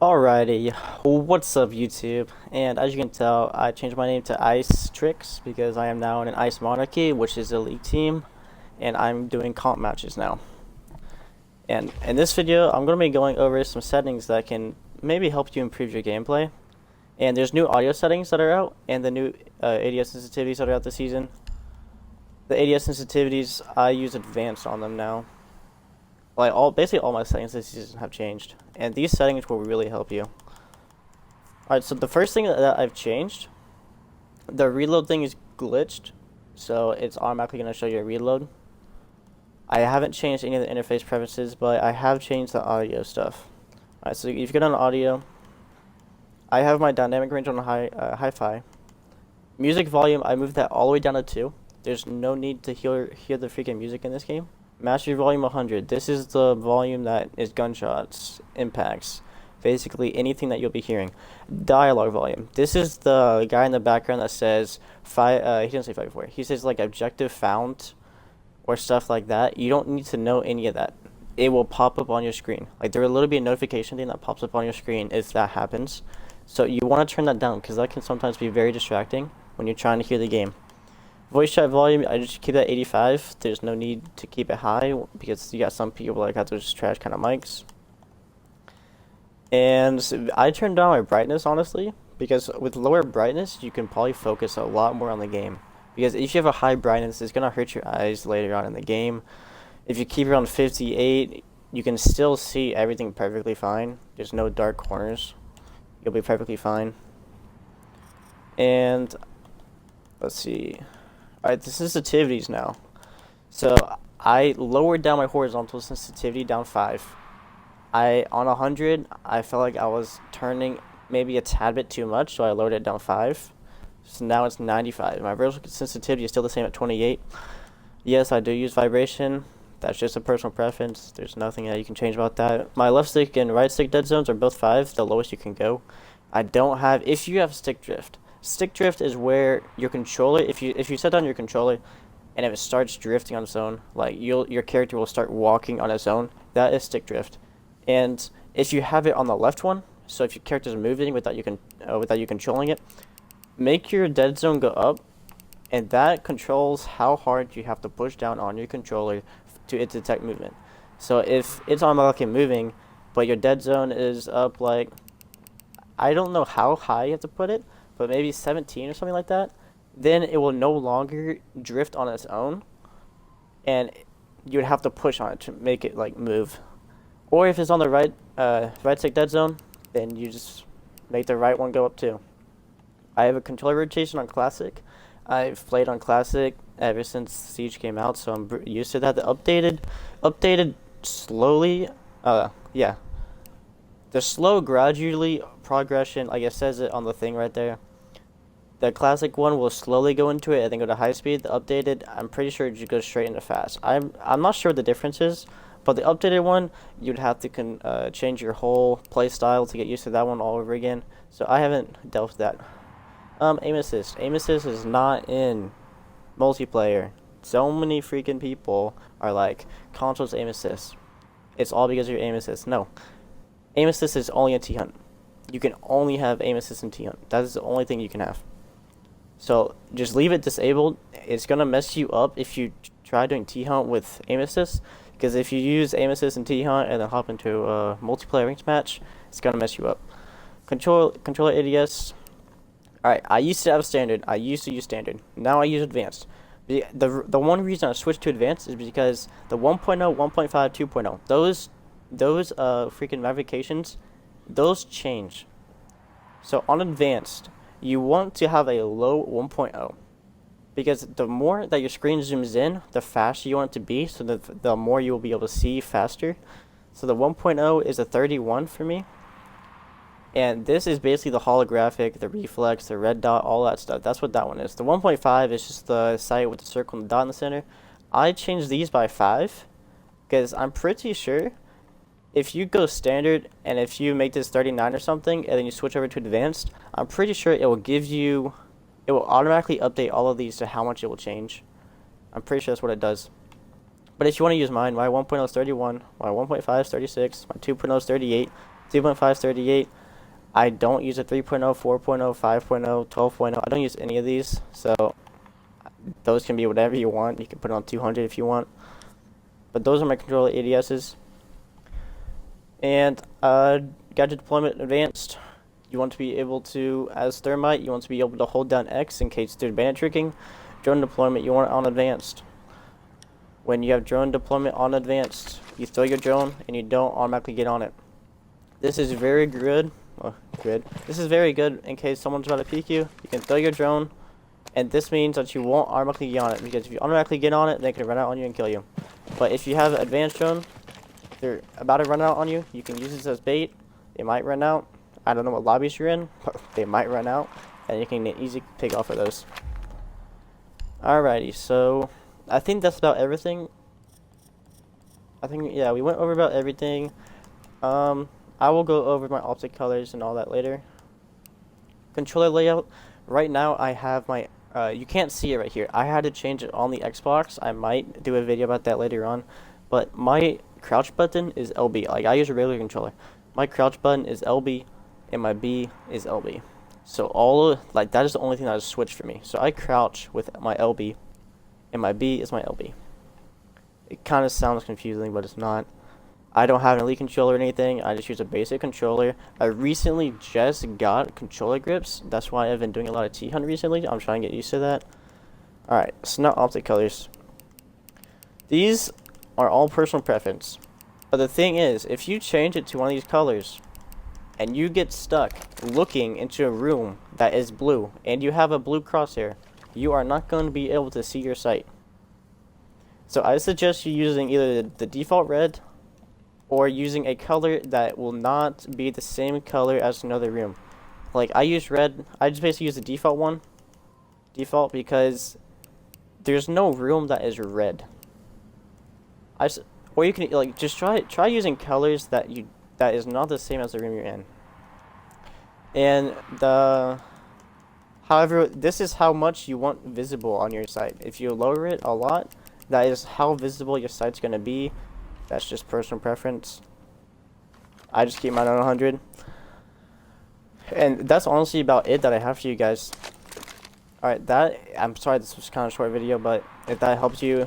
Alrighty, what's up YouTube? And as you can tell, I changed my name to Ice Tricks because I am now in an Ice Monarchy, which is a league team, and I'm doing comp matches now. And in this video, I'm going to be going over some settings that can maybe help you improve your gameplay. And there's new audio settings that are out, and the new ADS sensitivities that are out this season. The ADS sensitivities, I use advanced on them now. Like basically all my settings this season have changed, and these settings will really help you. Alright, so the first thing that I've changed, the reload thing is glitched, so it's automatically going to show you a reload. I haven't changed any of the interface preferences, but I have changed the audio stuff. Alright, so if you get on audio, I have my dynamic range on hi-fi. Music volume, I moved that all the way down to 2. There's no need to hear the freaking music in this game. Master volume 100. This is the volume that is gunshots, impacts, basically anything that you'll be hearing. Dialogue volume. This is the guy in the background that says he didn't say 5 before. He says like objective found or stuff like that. You don't need to know any of that. It will pop up on your screen. Like there will literally be a notification thing that pops up on your screen if that happens. So you want to turn that down because that can sometimes be very distracting when you're trying to hear the game. Voice chat volume, I just keep that 85. There's no need to keep it high because you got some people that got those trash kind of mics. And I turned down my brightness, honestly, because with lower brightness, you can probably focus a lot more on the game. Because if you have a high brightness, it's going to hurt your eyes later on in the game. If you keep it on 58, you can still see everything perfectly fine. There's no dark corners. You'll be perfectly fine. And let's see. Alright, the sensitivities now. So I lowered down my horizontal sensitivity down 5. On 100, I felt like I was turning maybe a tad bit too much, so I lowered it down 5. So now it's 95. My vertical sensitivity is still the same at 28. Yes, I do use vibration. That's just a personal preference. There's nothing that you can change about that. My left stick and right stick dead zones are both 5, the lowest you can go. I don't have, if you have stick drift. Stick drift is where your controller, if you set down your controller, and if it starts drifting on its own, like your character will start walking on its own. That is stick drift. And if you have it on the left one, so if your character is moving without you controlling it, make your dead zone go up, and that controls how hard you have to push down on your controller to detect movement. So if it's automatically moving, but your dead zone is up like, I don't know how high you have to put it, but maybe 17 or something like that, then it will no longer drift on its own, and you would have to push on it to make it like move. Or if it's on the right stick dead zone, then you just make the right one go up too. I have a controller rotation on classic. I've played on classic ever since Siege came out, so I'm used to that. The updated slowly, yeah. The slow gradually progression, like it says it on the thing right there. The classic one will slowly go into it and then go to high speed. The updated, I'm pretty sure it just goes straight into fast. I'm not sure what the difference is, but the updated one, you'd have to change your whole play style to get used to that one all over again. So I haven't dealt with that. Aim assist. Aim assist is not in multiplayer. So many freaking people are like, consoles aim assist. It's all because of your aim assist. No. Aim assist is only in T-Hunt. You can only have aim assist in T-Hunt. That is the only thing you can have. So just leave it disabled. It's going to mess you up if you try doing T-Hunt with aim assist. Because if you use aim assist in T-Hunt and then hop into a multiplayer ranked match, it's going to mess you up. Controller ADS. Alright, I used to have standard. I used to use standard. Now I use advanced. The one reason I switched to advanced is because the 1.0, 1.5, 2.0, those freaking modifications, those change. So on advanced, you want to have a low 1.0 because the more that your screen zooms in, the faster you want it to be, so the more you will be able to see faster. So the 1.0 is a 31 for me. And this is basically the holographic, the reflex, the red dot, all that stuff. That's what that one is. The 1.5 is just the sight with the circle and the dot in the center. I changed these by 5 because I'm pretty sure if you go standard and if you make this 39 or something and then you switch over to advanced, I'm pretty sure it will automatically update all of these to how much it will change. I'm pretty sure that's what it does. But if you want to use mine, my 1.0 is 31, my 1.5 is 36, my 2.0 is 38, 2.5 is 38. I don't use a 3.0, 4.0, 5.0, 12.0. I don't use any of these, so those can be whatever you want. You can put it on 200 if you want. But those are my controller ADSs. And gadget deployment advanced. You want to be able to, as Thermite, you want to be able to hold down X in case there's bandit tricking. Drone deployment, you want it on advanced. When you have drone deployment on advanced, you throw your drone and you don't automatically get on it. This is very good. This is very good in case someone's about to peek you. You can throw your drone, and this means that you won't automatically get on it, because if you automatically get on it, they can run out on you and kill you. But if you have an advanced drone, they're about to run out on you. You can use this as bait. They might run out. I don't know what lobbies you're in, but they might run out, and you can easily pick off of those. Alrighty, so I think that's about everything. I think, yeah, we went over about everything. I will go over my optic colors and all that later. Controller layout. Right now I have my, you can't see it right here. I had to change it on the Xbox. I might do a video about that later on. But my crouch button is LB. Like, I use a regular controller. My crouch button is LB, and my B is LB. So that is the only thing that has switched for me. So I crouch with my LB, and my B is my LB. It kind of sounds confusing, but it's not. I don't have an elite controller or anything. I just use a basic controller. I recently just got controller grips. That's why I've been doing a lot of T-Hunt recently. I'm trying to get used to that. Alright, so now optic colors. These are all personal preference. But the thing is, if you change it to one of these colors, and you get stuck looking into a room that is blue, and you have a blue crosshair, you are not going to be able to see your sight. So I suggest you using either the default red, or using a color that will not be the same color as another room. Like, I use red. I just basically use the default one. Default, because there's no room that is red. Or you can, like, just try using colors that is not the same as the room you're in. And however, this is how much you want visible on your sight. If you lower it a lot, that is how visible your sight's gonna be. That's just personal preference. I just keep mine on 100. And that's honestly about it that I have for you guys. Alright, I'm sorry this was kind of a short video, but if that helps you,